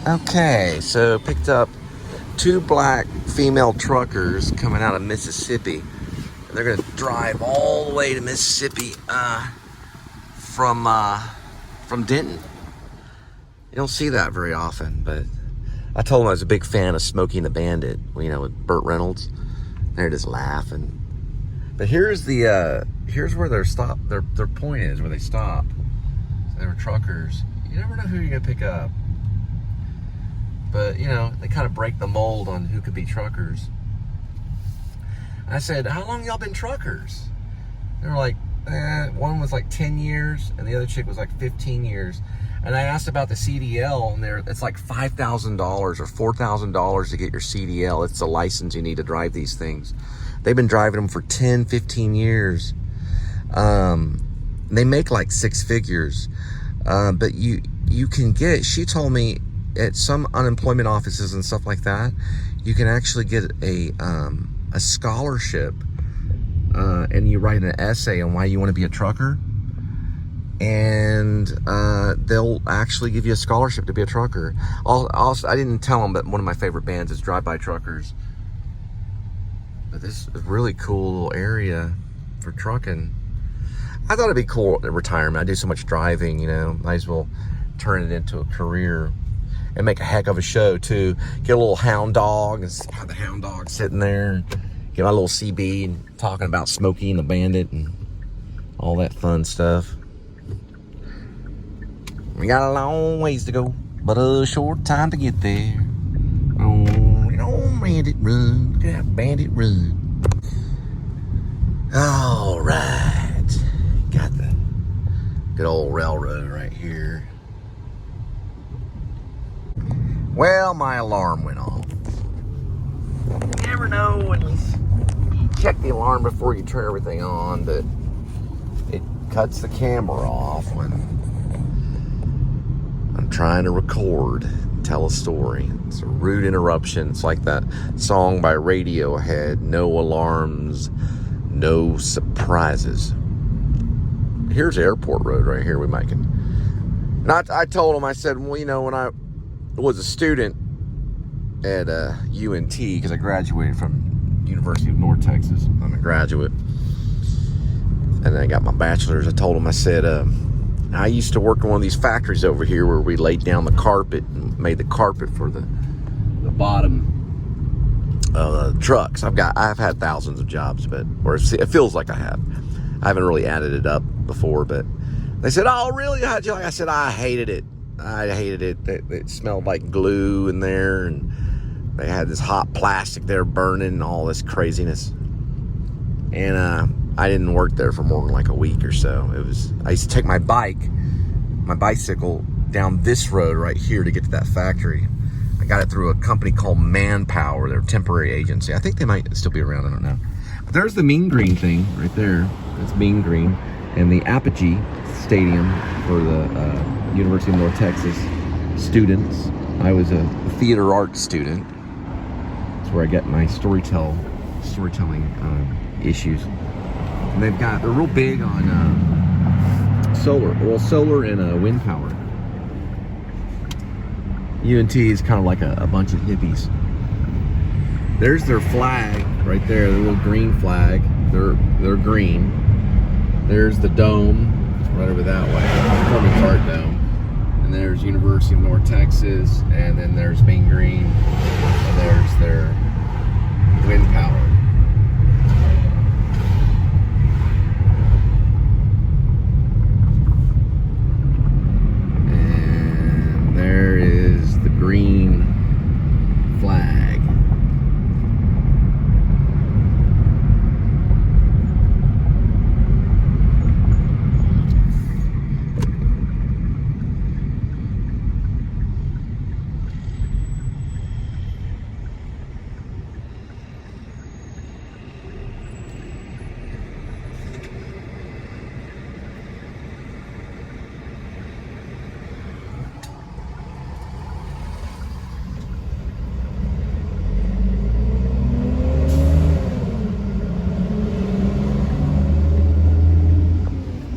Okay, so picked up 2 black female truckers coming out of Mississippi. And they're gonna drive all the way to Mississippi from Denton. You don't see that very often, but I told them I was a big fan of Smokey and the Bandit, you know, with Burt Reynolds. They're just laughing. But here's the here's where their stop, their point is, where they stop. So they were truckers. You never know who you're gonna pick up. But, you know, they kind of break the mold on who could be truckers. I said, how long y'all been truckers? They were like, one was like 10 years, and the other chick was like 15 years. And I asked about the CDL, and it's like $5,000 or $4,000 to get your CDL. It's the license you need to drive these things. They've been driving them for 10, 15 years. They make like 6 figures. But you can get, she told me, at some unemployment offices and stuff like that, you can actually get a scholarship, and you write an essay on why you want to be a trucker, and they'll actually give you a scholarship to be a trucker. Also, I didn't tell them, but one of my favorite bands is Drive By Truckers. But this is a really cool little area for trucking. I thought it'd be cool at retirement. I do so much driving, you know, might as well turn it into a career. And make a heck of a show too. Get a little hound dog and have the hound dog sitting there. Get my little CB and talking about Smokey and the Bandit and all that fun stuff. We got a long ways to go, but a short time to get there. On Bandit Run, yeah, Bandit Run. All right, got the good old railroad right here. Well, my alarm went off. You never know when you check the alarm before you turn everything on, but it cuts the camera off when I'm trying to record, tell a story. It's a rude interruption. It's like that song by Radiohead, no alarms, no surprises. Here's Airport Road right here. We might can. And I told him, I said, well, you know, when I was a student at UNT, because I graduated from University of North Texas. I'm a graduate. And then I got my bachelor's. I told him, I said, I used to work in one of these factories over here where we laid down the carpet and made the carpet for the bottom of the trucks. I've had thousands of jobs, but or it feels like I have. I haven't really added it up before, but they said, oh, really? How'd you like? I said, I hated it. It smelled like glue in there, and they had this hot plastic there burning and all this craziness. And I didn't work there for more than like a week or so. I used to take my bicycle down this road right here to get to that factory. I got it through a company called Manpower. They're a temporary agency. I think they might still be around, I don't know. But there's the Mean Green thing right there. That's Mean Green. And the Apogee Stadium for the University of North Texas students. I was a theater arts student. That's where I get my storytelling issues. And they're real big on solar and wind power. UNT is kind of like a bunch of hippies. There's their flag right there, the little green flag. They're green. There's the dome right over that way, Performance Art Dome. And there's University of North Texas, and then there's Mean Green, and there's their wind power. And there is the green flag.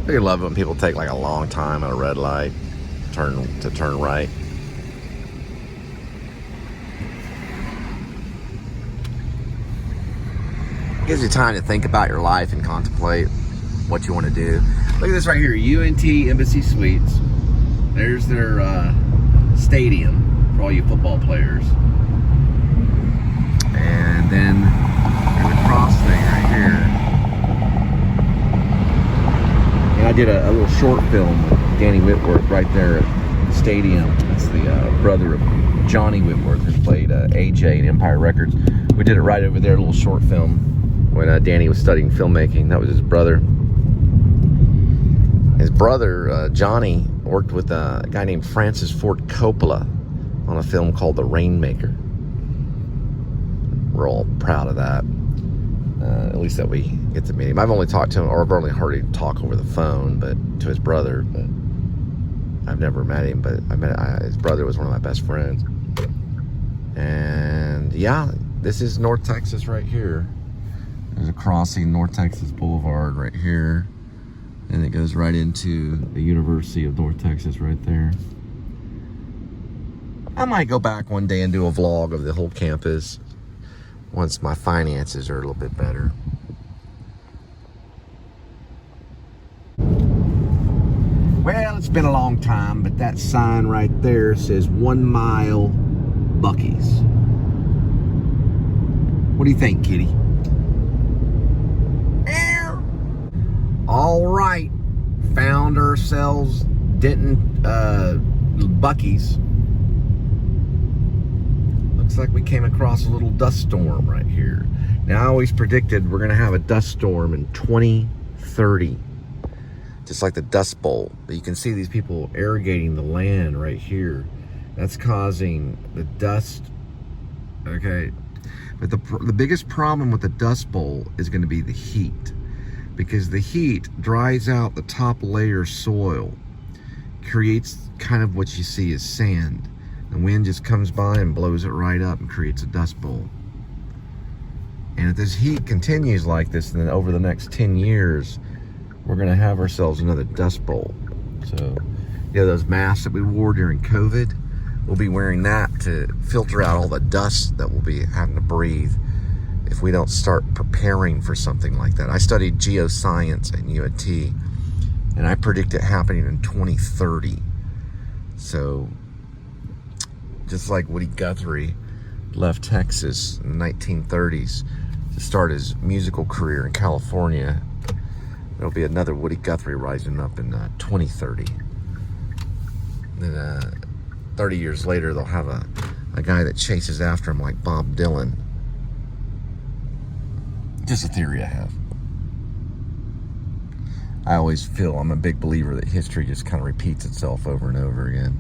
I love it when people take like a long time at a red light to turn right. Gives you time to think about your life and contemplate what you want to do. Look at this right here, UNT Embassy Suites. There's their stadium for all you football players. And then there's a cross thing right here. And I did a little short film with Danny Whitworth right there at the stadium. That's the brother of Johnny Whitworth, who played AJ in Empire Records. We did it right over there, a little short film, when Danny was studying filmmaking. That was his brother. His brother, Johnny, worked with a guy named Francis Ford Coppola on a film called The Rainmaker. We're all proud of that. At least that we get to meet him. I've only talked to him, or I've only heard him talk over the phone, but to his brother. But I've never met him. But his brother was one of my best friends. And yeah, this is North Texas right here. There's a crossing, North Texas Boulevard right here. And it goes right into the University of North Texas right there. I might go back one day and do a vlog of the whole campus once my finances are a little bit better. Well, it's been a long time, but that sign right there says 1 mile Buc-ee's. What do you think, kitty? All right, found ourselves Denton Buc-ee's. Looks like we came across a little dust storm right here. Now, I always predicted we're gonna have a dust storm in 2030, just like the Dust Bowl. But you can see these people irrigating the land right here. That's causing the dust, okay? But the biggest problem with the Dust Bowl is gonna be the heat, because the heat dries out the top layer soil, creates kind of what you see as sand. The wind just comes by and blows it right up and creates a dust bowl. And if this heat continues like this, then over the next 10 years, we're gonna have ourselves another dust bowl. So, yeah, those masks that we wore during COVID, we'll be wearing that to filter out all the dust that we'll be having to breathe if we don't start preparing for something like that. I studied geoscience at UNT, and I predict it happening in 2030. So, just like Woody Guthrie left Texas in the 1930s to start his musical career in California, there'll be another Woody Guthrie rising up in 2030. Then 30 years later, they'll have a guy that chases after him like Bob Dylan. Just a theory I have. I always feel, I'm a big believer that history just kind of repeats itself over and over again.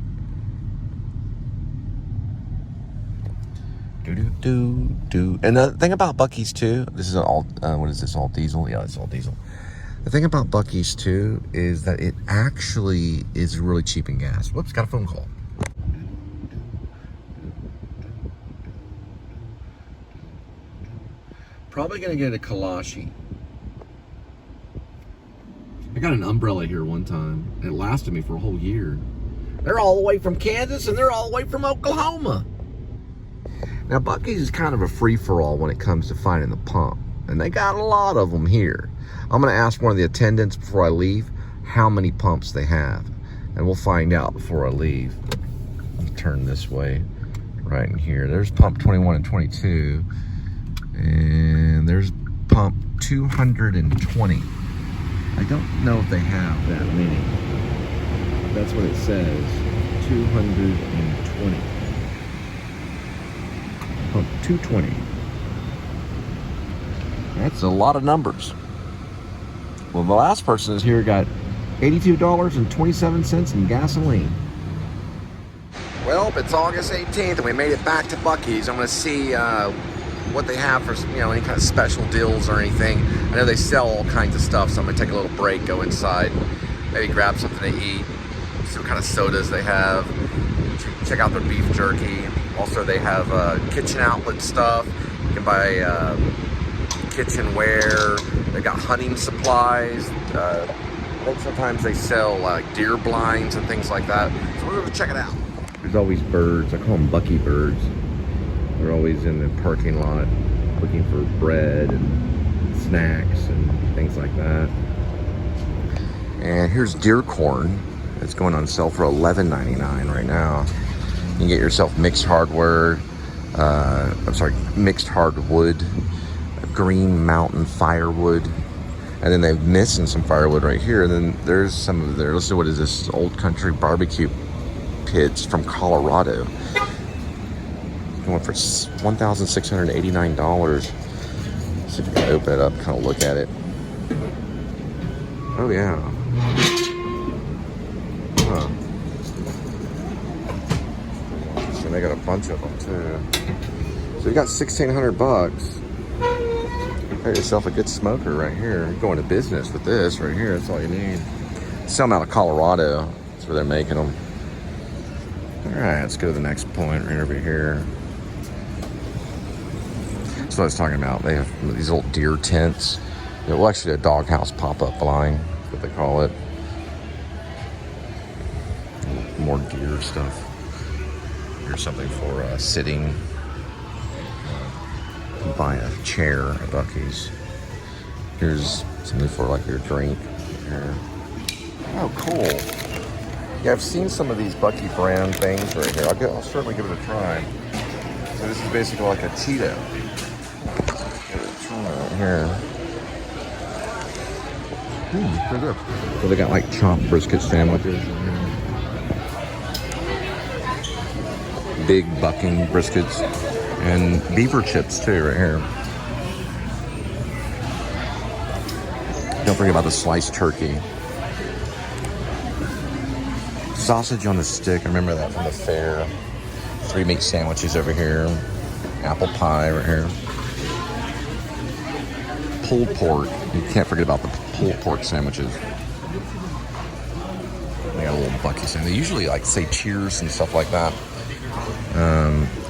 And the thing about Buc-ee's too, this is all, what is this, all diesel? Yeah, it's all diesel. The thing about Buc-ee's too is that it actually is really cheap in gas. Whoops, got a phone call. Probably gonna get a Kalashi. I got an umbrella here one time. It lasted me for a whole year. They're all the way from Kansas and they're all the way from Oklahoma. Now, Buc-ee's is kind of a free-for-all when it comes to finding the pump. And they got a lot of them here. I'm gonna ask one of the attendants before I leave how many pumps they have. And we'll find out before I leave. Let's turn this way, right in here. There's pump 21 and 22. And there's pump 220. I don't know if they have that many. That's what it says, 220. Pump 220. That's a lot of numbers. Well, the last person is here got $82.27 in gasoline. Well, it's August 18th and we made it back to Buc-ee's. I'm gonna see what they have for, you know, any kind of special deals or anything. I know they sell all kinds of stuff, so I'm gonna take a little break, go inside, maybe grab something to eat, see what kind of sodas they have, check out their beef jerky. Also, they have kitchen outlet stuff. You can buy kitchenware. They got hunting supplies. I think sometimes they sell deer blinds and things like that. So we're gonna check it out. There's always birds. I call them Buc-ee birds. They're always in the parking lot looking for bread and snacks and things like that. And here's deer corn. It's going on sale for $11.99 right now. You can get yourself mixed hardware. Mixed hardwood, Green Mountain firewood, and then they're missing some firewood right here. And then there's some of their, let's see, what is this? Old Country barbecue pits from Colorado. Going for $1,689. See if we can open it up, kind of look at it. Oh yeah. Huh. So they got a bunch of them too. So you got $1,600. Got yourself a good smoker right here. You're going to business with this right here. That's all you need. Sell them out of Colorado. That's where they're making them. All right, let's go to the next point right over here. That's what I was talking about. They have these little deer tents. Well, actually, a doghouse pop-up line, is what they call it. More deer stuff. Here's something for sitting. Buy a chair at Buc-ee's. Here's something for like your drink. Here. Oh, cool. Yeah, I've seen some of these Buc-ee brand things right here. I'll certainly give it a try. So this is basically like a Cheeto. Give it a try right here. Pretty good. So they got like chopped brisket sandwiches. Big bucking briskets. And beaver chips too, right here. Don't forget about the sliced turkey. Sausage on the stick, I remember that from the fair. 3 meat sandwiches over here. Apple pie right here. Pulled pork. You can't forget about the pulled pork sandwiches. They got a little Buc-ee sandwich. They usually like say cheers and stuff like that.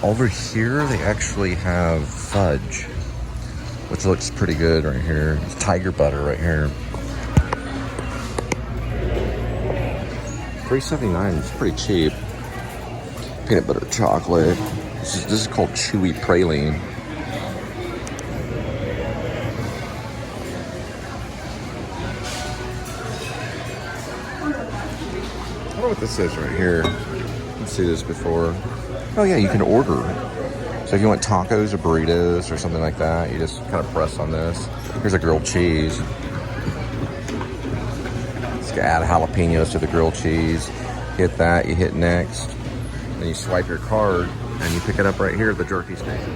Over here, they actually have fudge, which looks pretty good right here. It's tiger butter right here. $3.79 is pretty cheap. Peanut butter chocolate. This is called chewy praline. I don't know what this is right here. I've seen this before. Oh yeah, you can order. So if you want tacos or burritos or something like that, you just kind of press on this. Here's a grilled cheese. Just add jalapenos to the grilled cheese. Hit that, you hit next. Then you swipe your card and you pick it up right here at the jerky station.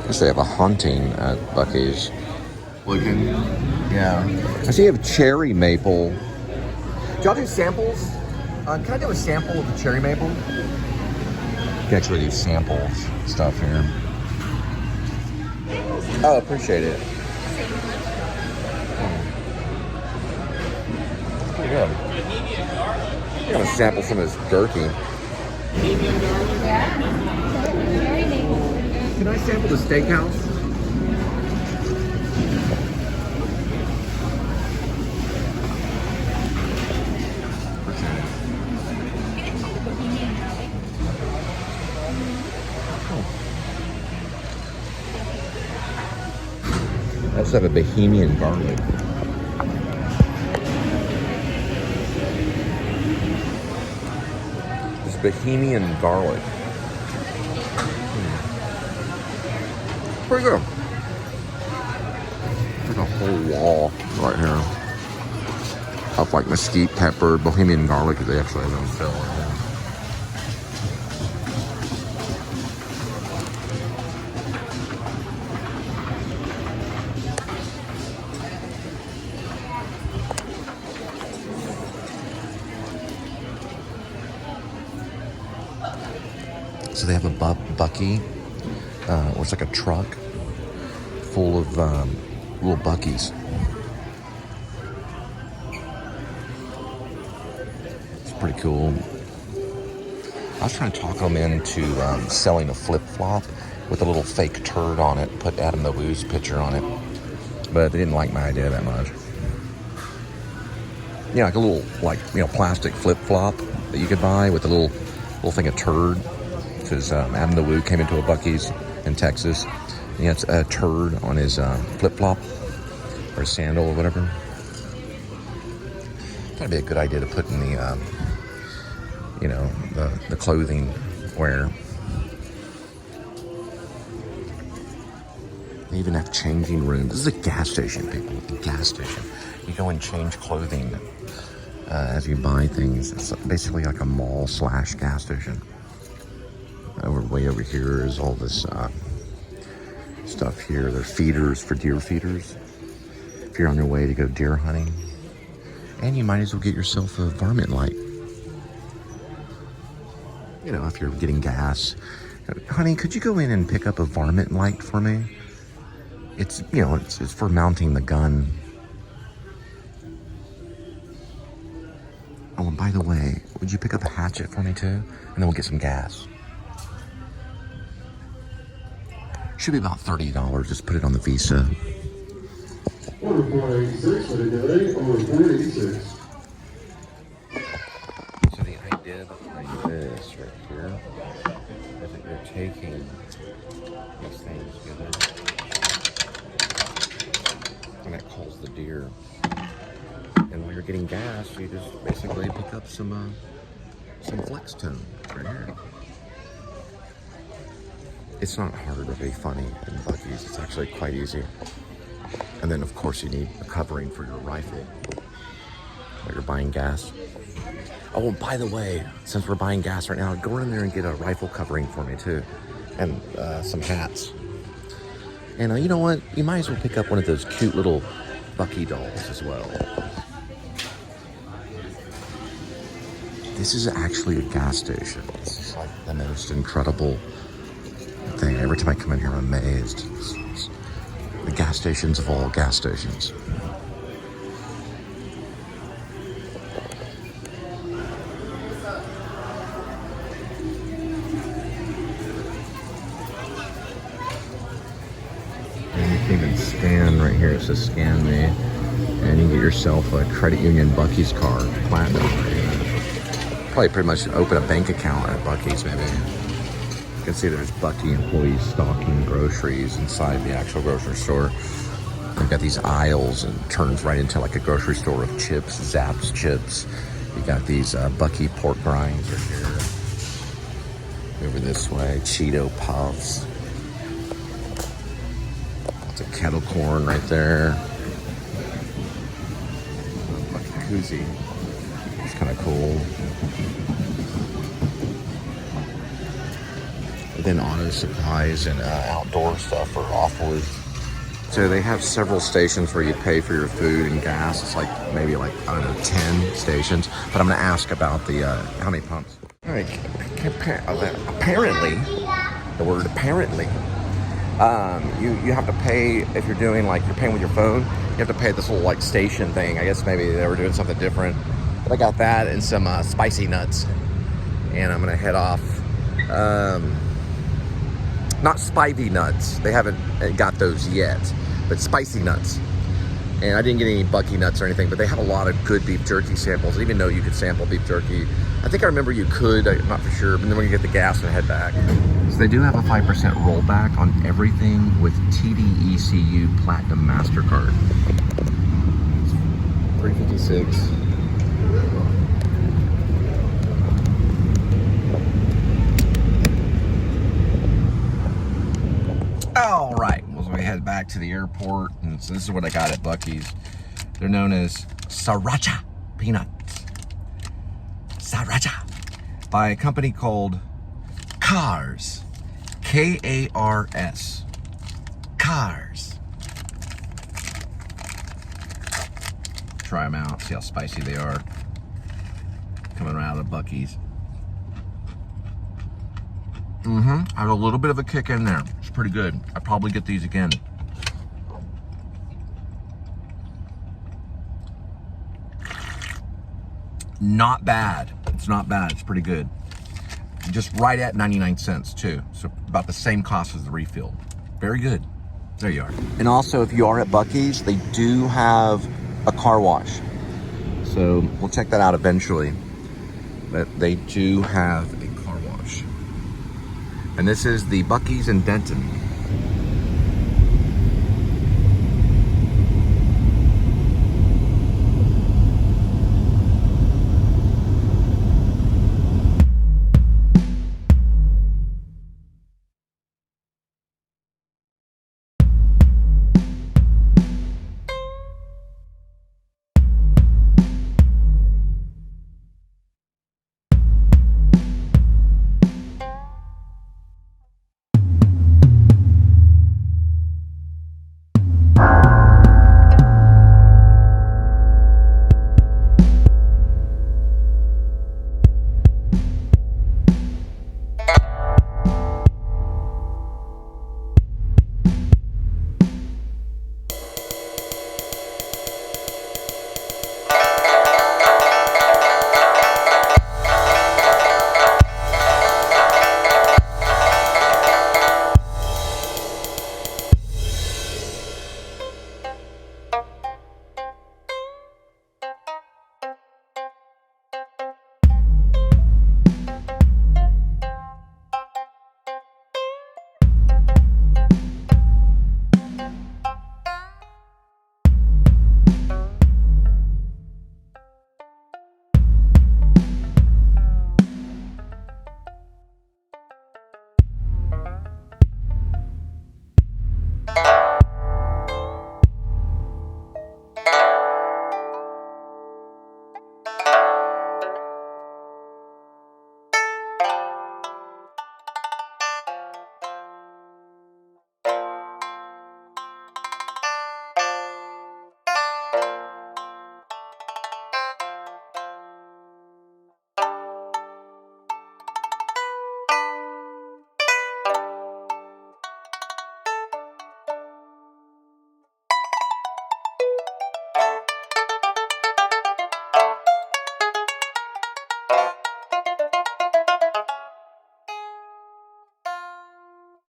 I guess they have a hunting at Buc-ee's. Looking. Yeah. I see you have cherry maple. Do y'all do samples? Can I do a sample of the cherry maple? You can actually do samples stuff here. Oh, appreciate it. Pretty good. I'm gonna sample some of this jerky. Can I sample the steakhouse? I also have a Bohemian garlic. This Bohemian garlic. Pretty good. There's a whole wall right here of like mesquite pepper, Bohemian garlic. They actually have them sell right here. So they have a Buc-ee, or it's like a truck full of little Buc-ees. It's pretty cool. I was trying to talk them into selling a flip-flop with a little fake turd on it, put A.D.W.C picture on it, but they didn't like my idea that much. Yeah, like a little, plastic flip-flop that you could buy with a little thing of turd. Because A.D.W.C came into a Buc-ee's in Texas, He has a turd on his flip-flop or sandal or whatever. That'd be a good idea to put in the, you know, the clothing wear. They even have changing rooms. This is a gas station, people. A gas station. You go and change clothing as you buy things. It's basically like a mall / gas station. Way over here is all this stuff here. They're feeders for deer feeders. If you're on your way to go deer hunting. And you might as well get yourself a varmint light. You know, if you're getting gas. Honey, could you go in and pick up a varmint light for me? It's, you know, it's for mounting the gun. Oh, and by the way, would you pick up a hatchet for me too? And then we'll get some gas. Should be about $30. Just put it on the Visa. Order 486 for today. Order 486. So the idea behind this right here is that you're taking these things together, and that calls the deer. And while you're getting gas, you just basically pick up some flex tone right here. It's not hard to be funny in Buc-ee's. It's actually quite easy. And then, of course, you need a covering for your rifle while you're buying gas. Oh, and by the way, since we're buying gas right now, go in there and get a rifle covering for me, too. And some hats. And you know what? You might as well pick up one of those cute little Buc-ee dolls as well. This is actually a gas station. This is like the most incredible thing. Every time I come in here, I'm amazed. It's the gas stations of all gas stations. And you can even scan right here. It says scan me. And you can get yourself a credit union Buc-ee's card, platinum. Probably pretty much open a bank account at Buc-ee's maybe. You can see there's Buc-ee employees stocking groceries inside the actual grocery store. They've got these aisles and it turns right into like a grocery store of chips, Zapp's chips. You got these Buc-ee pork grinds right here. Over this way, Cheeto Puffs. Lots of kettle corn right there. Buc-ee koozie. It's kind of cool. Then auto supplies and outdoor stuff are awful. So they have several stations where you pay for your food and gas. It's like maybe like, I don't know, 10 stations. But I'm going to ask about the, how many pumps? All right, apparently, the word apparently, you have to pay if you're doing like, you're paying with your phone, you have to pay this little like station thing. I guess maybe they were doing something different. But I got that and some spicy nuts. And I'm going to head off. Not Spivey nuts. They haven't got those yet, but spicy nuts. And I didn't get any Buc-ee nuts or anything, but they have a lot of good beef jerky samples. I didn't even know you could sample beef jerky. I think I remember you could, I'm not for sure, but then we're gonna get the gas and head back. So they do have a 5% rollback on everything with TDECU Platinum MasterCard. $356. All right, well, so we head back to the airport, and so this is what I got at Buc-ee's. They're known as Sriracha peanuts. Sriracha, by a company called Kars, K-A-R-S. Kars. Try them out, see how spicy they are. Coming right out of Buc-ee's. Have a little bit of a kick in there. It's pretty good. I'd probably get these again. Not bad. It's not bad. It's pretty good. Just right at 99 cents too. So about the same cost as the refill. Very good. There you are. And also, if you are at Buc-ee's, they do have a car wash. So we'll check that out eventually. But they do have a car wash. And this is the Buc-ee's in Denton.